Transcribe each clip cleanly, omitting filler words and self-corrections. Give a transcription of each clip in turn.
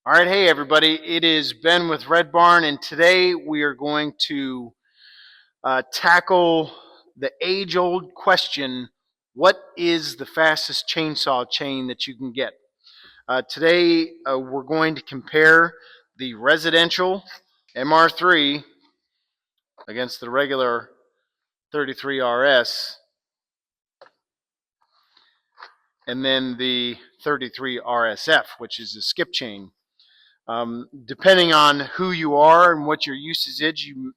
All right, hey everybody, it is Ben with Red Barn, and today we are going to tackle the age old question: what is the fastest chainsaw chain that you can get? Today we're going to compare the residential MR3 against the regular 33 RS, and then the 33 RSF, which is a skip chain. Depending on who you are and what your usage is, you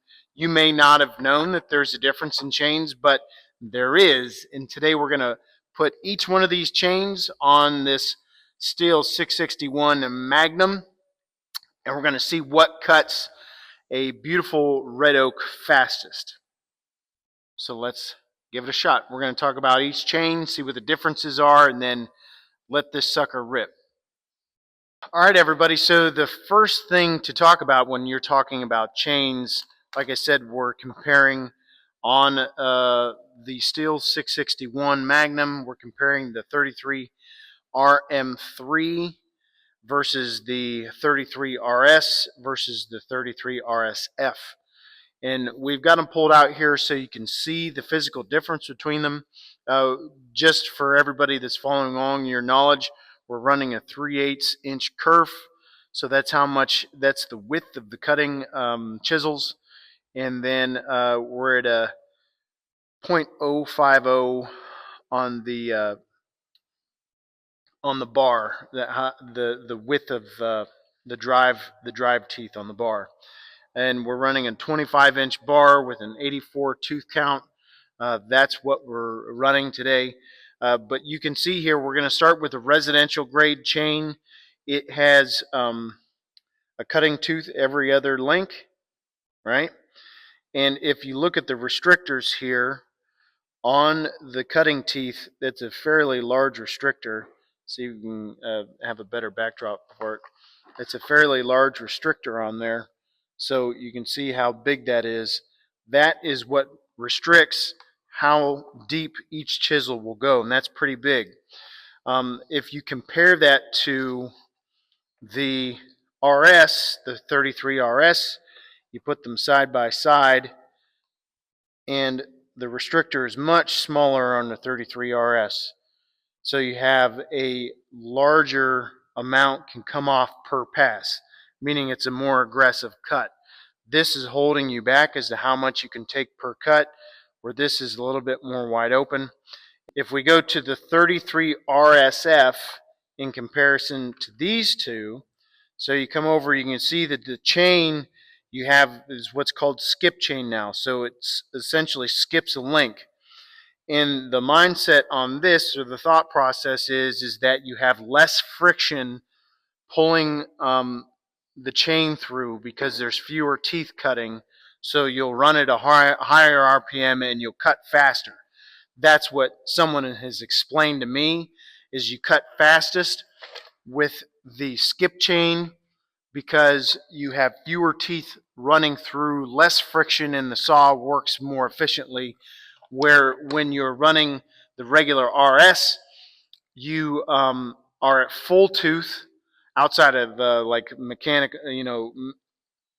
may not have known that there's a difference in chains, but there is. And today we're going to put each one of these chains on this Stihl 661 Magnum, and we're going to see what cuts a beautiful red oak fastest. So let's give it a shot. We're going to talk about each chain, see what the differences are, and then let this sucker rip. All right, everybody. So the first thing to talk about when you're talking about chains, like I said, we're comparing on the Stihl 661 Magnum. We're comparing the 33 RM3 versus the 33 RS versus the 33 RSF. And we've got them pulled out here so you can see the physical difference between them. Just for everybody that's following along your knowledge, we're running a 3/8 inch kerf, so that's the width of the cutting chisels, and then we're at a 0.050 on the bar, the width of the drive teeth on the bar, and we're running a 25-inch bar with an 84 tooth count. That's what we're running today. But you can see here, we're going to start with a residential grade chain. It has a cutting tooth every other link, right? And if you look at the restrictors here on the cutting teeth, that's a fairly large restrictor. See if you can have a better backdrop for it. It's a fairly large restrictor on there. So you can see how big that is. That is what restricts how deep each chisel will go, and that's pretty big. If you compare that to the RS, the 33 RS, you put them side by side, and the restrictor is much smaller on the 33 RS. So you have a larger amount can come off per pass, meaning it's a more aggressive cut. This is holding you back as to how much you can take per cut, where this is a little bit more wide open. If we go to the 33 RSF in comparison to these two, so you come over, you can see that the chain you have is what's called skip chain now. So it essentially skips a link. And the mindset on this, or the thought process is that you have less friction pulling the chain through because there's fewer teeth cutting. So you'll run at a higher RPM and you'll cut faster. That's what someone has explained to me, is you cut fastest with the skip chain because you have fewer teeth running through, less friction, and the saw works more efficiently. Where when you're running the regular RS, you are at full tooth outside of like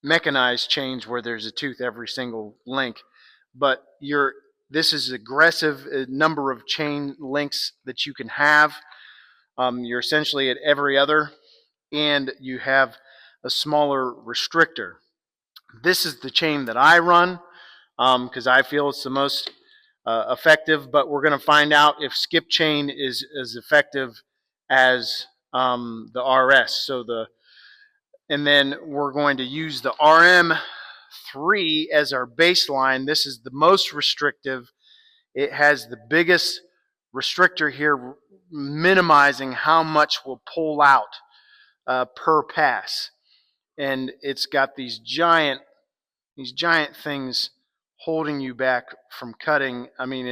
mechanized chains where there's a tooth every single link. But this is aggressive number of chain links that you can have. You're essentially at every other, and you have a smaller restrictor. This is the chain that I run because I feel it's the most effective, but we're going to find out if skip chain is as effective as the RS. And then we're going to use the RM3 as our baseline. This is the most restrictive. It has the biggest restrictor here, minimizing how much will pull out per pass. And it's got these giant things holding you back from cutting. I mean,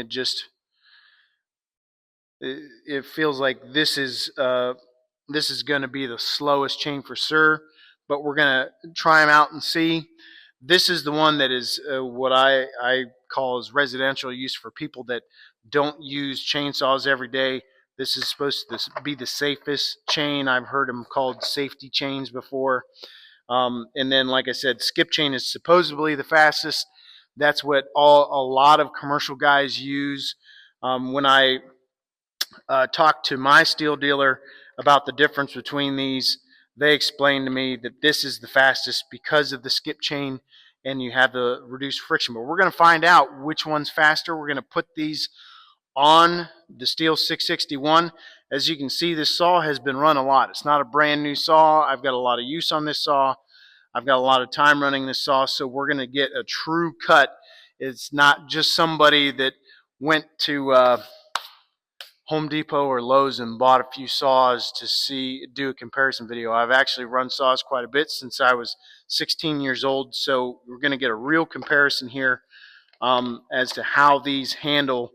it feels like this is going to be the slowest chain for sure, but we're going to try them out and see. This is the one that is what I call as residential use for people that don't use chainsaws every day. This is supposed to be the safest chain. I've heard them called safety chains before. And then, like I said, skip chain is supposedly the fastest. That's what a lot of commercial guys use. When I talked to my steel dealer about the difference between these, they explained to me that this is the fastest because of the skip chain and you have the reduced friction. But we're going to find out which one's faster. We're going to put these on the Stihl 661. As you can see, this saw has been run a lot. It's not a brand new saw. I've got a lot of use on this saw. I've got a lot of time running this saw, so we're going to get a true cut. It's not just somebody that went to Home Depot or Lowe's and bought a few saws to do a comparison video. I've actually run saws quite a bit since I was 16 years old, so we're going to get a real comparison here as to how these handle.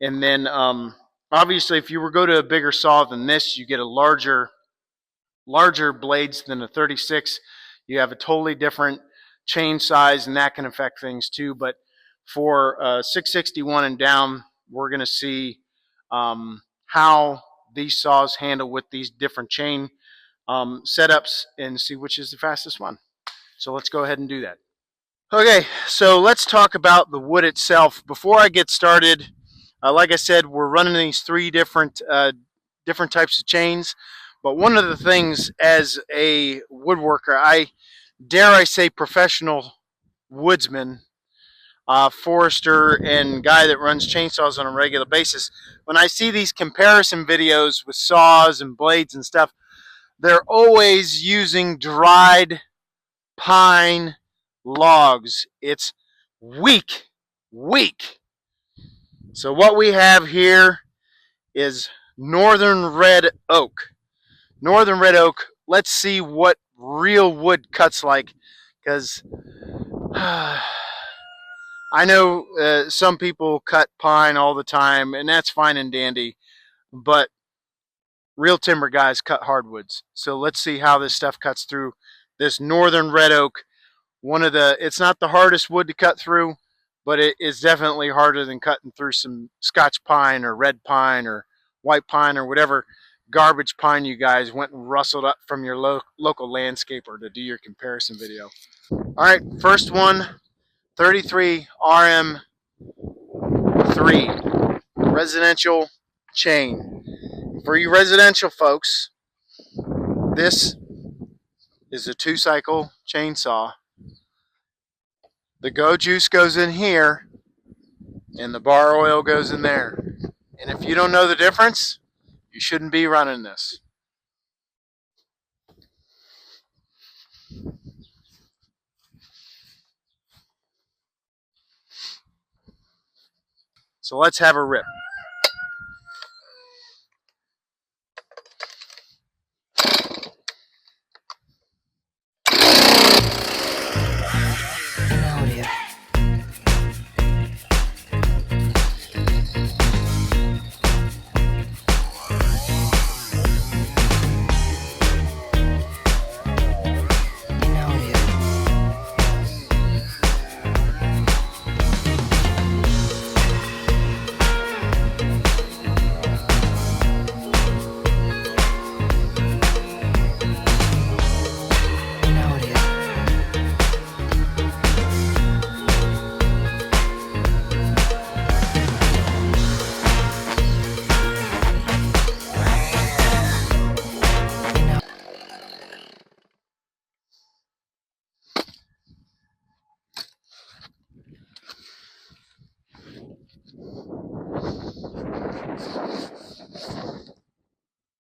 And then obviously if you were to go to a bigger saw than this, you get a larger blades than a 36. You have a totally different chain size, and that can affect things too. But for 661 and down, we're going to see how these saws handle with these different chain setups and see which is the fastest one. So let's go ahead and do that. Okay, so let's talk about the wood itself. Before I get started, like I said, we're running these three different types of chains. But one of the things as a woodworker, dare I say professional woodsman, forester, and guy that runs chainsaws on a regular basis, when I see these comparison videos with saws and blades and stuff, they're always using dried pine logs. It's weak. So what we have here is northern red oak. Northern red oak. Let's see what real wood cuts like, because I know some people cut pine all the time, and that's fine and dandy, but real timber guys cut hardwoods. So let's see how this stuff cuts through this northern red oak. It's not the hardest wood to cut through, but it is definitely harder than cutting through some Scotch pine or red pine or white pine or whatever garbage pine you guys went and rustled up from your local landscaper to do your comparison video. All right, first one, 33 RM3 residential chain. For you residential folks, this is a 2-cycle chainsaw. The go juice goes in here and the bar oil goes in there. And if you don't know the difference, you shouldn't be running this. So let's have a rip.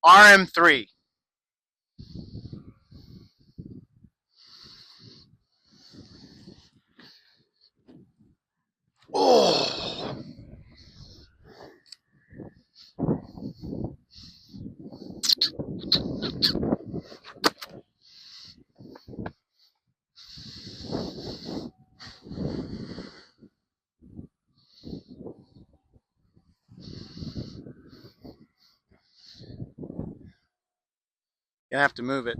RM3. Oh. Gonna have to move it.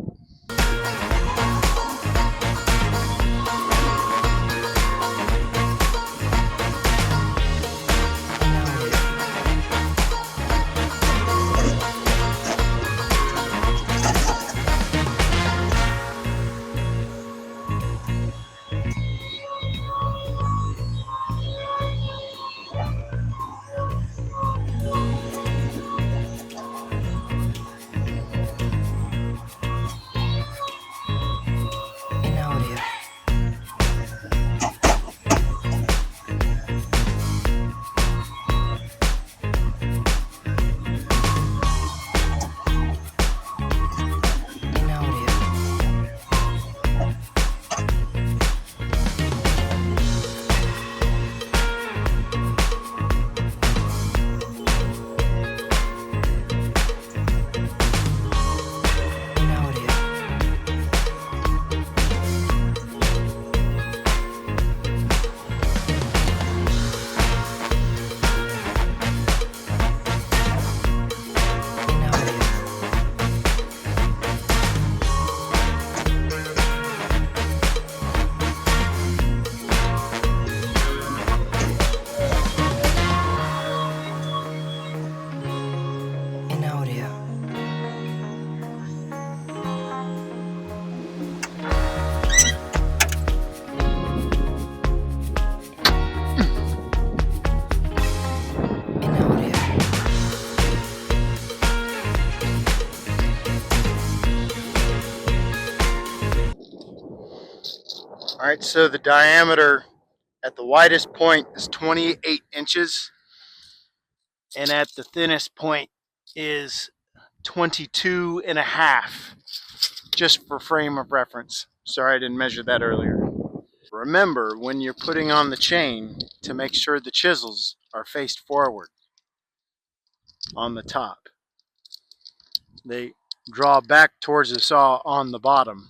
All right, so the diameter at the widest point is 28 inches, and at the thinnest point is 22 and a half, just for frame of reference. Sorry, I didn't measure that earlier. Remember, when you're putting on the chain, to make sure the chisels are faced forward on the top. They draw back towards the saw on the bottom.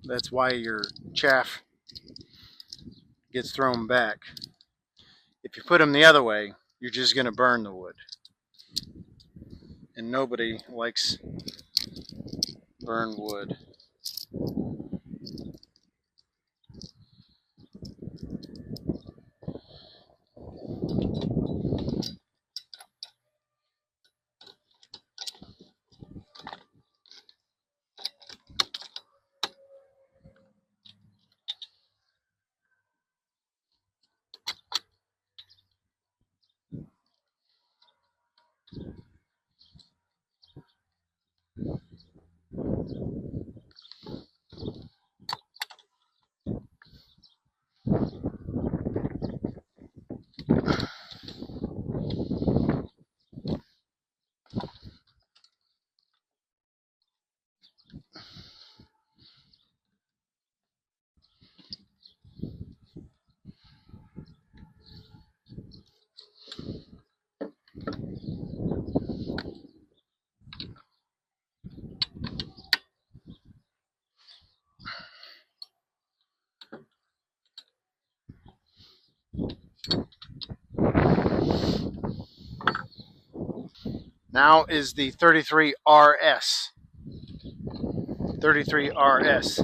That's why your chaff gets thrown back. If you put them the other way, you're just going to burn the wood. And nobody likes burned wood. Now is the 33 RS. 33 RS.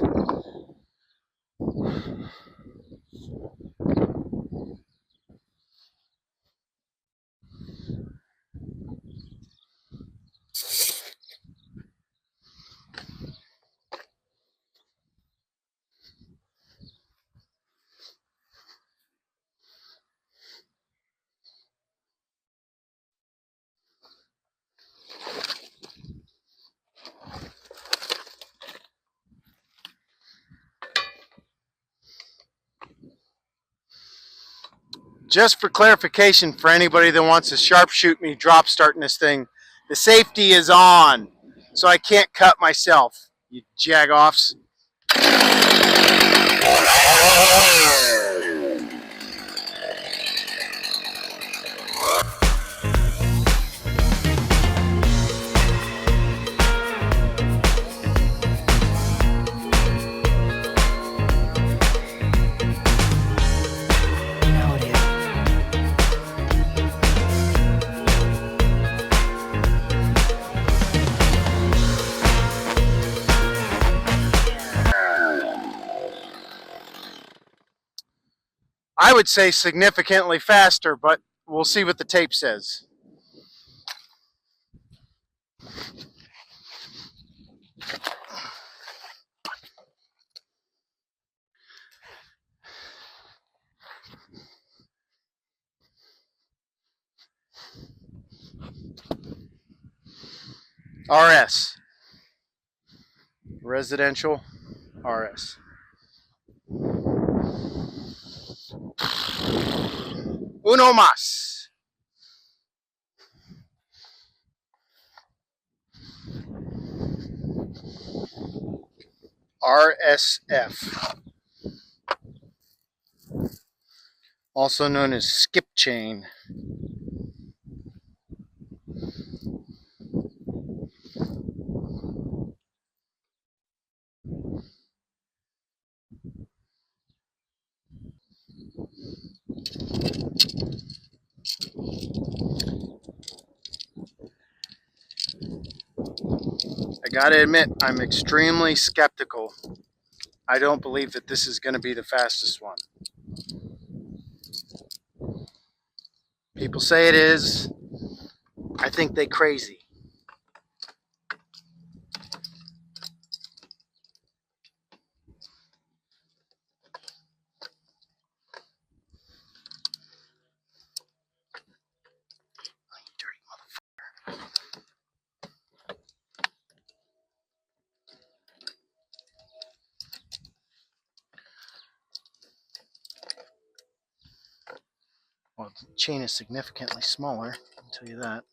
Just for clarification for anybody that wants to sharpshoot me drop starting this thing, the safety is on, so I can't cut myself, you jagoffs. I would say significantly faster, but we'll see what the tape says. RS. Residential RS. Uno más. RSF. Also known as skip chain. I gotta admit, I'm extremely skeptical. I don't believe that this is going to be the fastest one. People say it is. I think they crazy. chain is significantly smaller, I'll tell you that.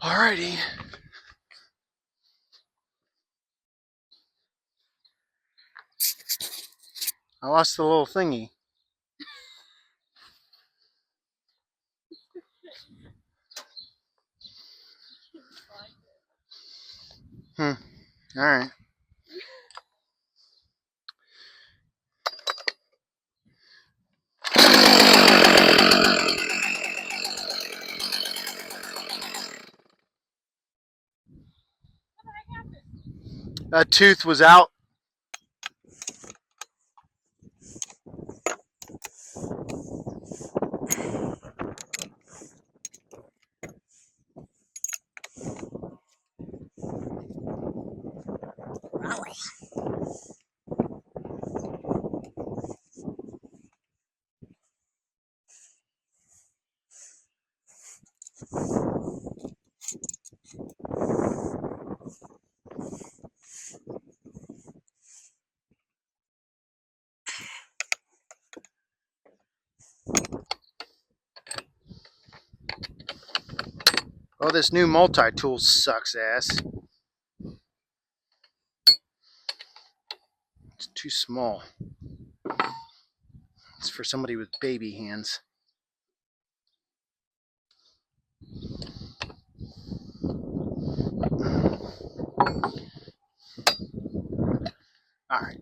Alrighty. I lost the little thingy. Alright. A tooth was out. Oh, this new multi-tool sucks ass. It's too small. It's for somebody with baby hands. Alright.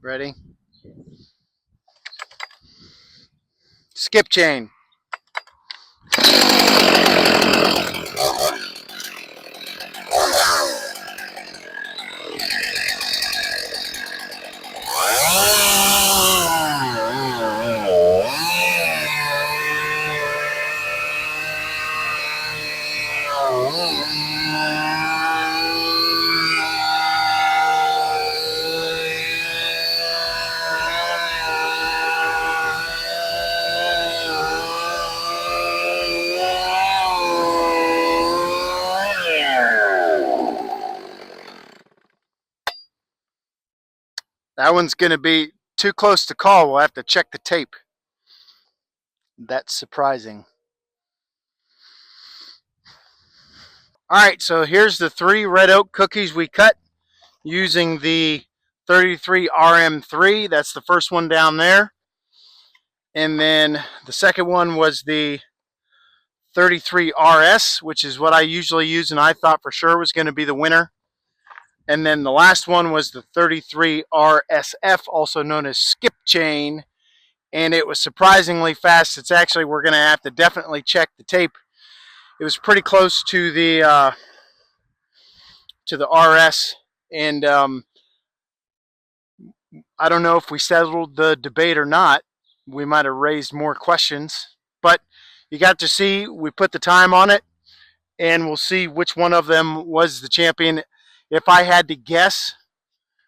Ready? Skip chain. That one's going to be too close to call. We'll have to check the tape. That's surprising. Alright, so here's the 3 red oak cookies we cut using the 33 RM3. That's the first one down there. And then the second one was the 33 RS, which is what I usually use, and I thought for sure was going to be the winner. And then the last one was the 33 RSF, also known as skip chain, and it was surprisingly fast. It's actually, we're going to have to definitely check the tape. It was pretty close to the RS, and I don't know if we settled the debate or not. We might have raised more questions, but you got to see, we put the time on it, and we'll see which one of them was the champion. If I had to guess,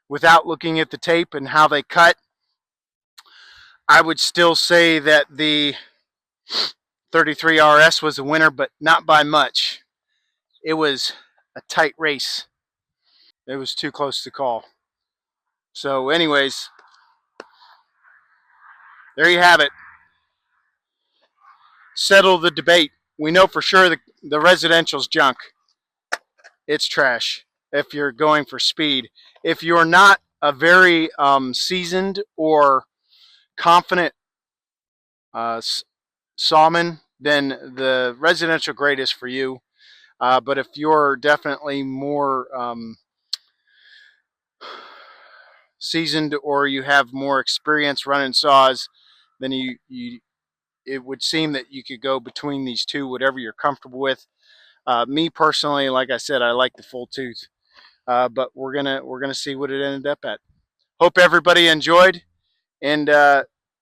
without looking at the tape and how they cut, I would still say that the 33 RS was the winner, but not by much. It was a tight race. It was too close to call. So anyways, there you have it. Settle the debate. We know for sure the residential's junk. it's trash if you're going for speed. If you're not a very seasoned or confident uh, sawman, then the residential grade is for you. But if you're definitely more seasoned or you have more experience running saws, then you it would seem that you could go between these two, whatever you're comfortable with. Me personally, like I said, I like the full tooth, but we're gonna see what it ended up at. Hope everybody enjoyed, and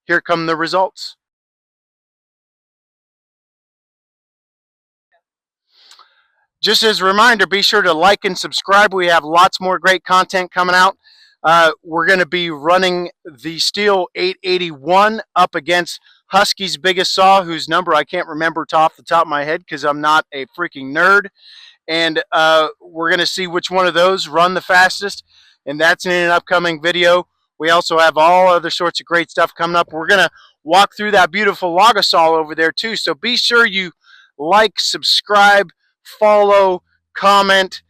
here come the results. Just as a reminder, be sure to like and subscribe. We have lots more great content coming out. We're going to be running the Stihl 881 up against Husky's biggest saw, whose number I can't remember off the top of my head because I'm not a freaking nerd. And we're going to see which one of those run the fastest, and that's in an upcoming video. We also have all other sorts of great stuff coming up. We're going to walk through that beautiful Logosol over there too, so be sure you like, subscribe, follow, comment,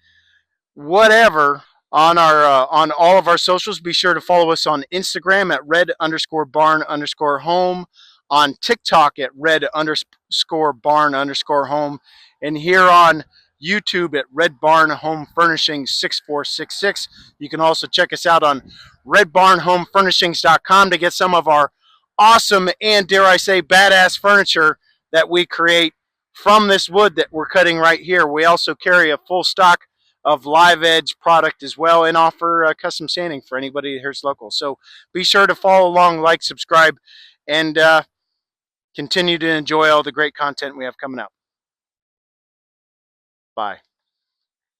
whatever on our on all of our socials. Be sure to follow us on Instagram at red_barn_home, on TikTok at red_barn_home, and here on YouTube at Red Barn Home Furnishings 6466. You can also check us out on redbarnhomefurnishings.com to get some of our awesome and, dare I say, badass furniture that we create from this wood that we're cutting right here. We also carry a full stock of live edge product as well, and offer custom sanding for anybody here's local. So be sure to follow along, like, subscribe, and continue to enjoy all the great content we have coming up. Bye.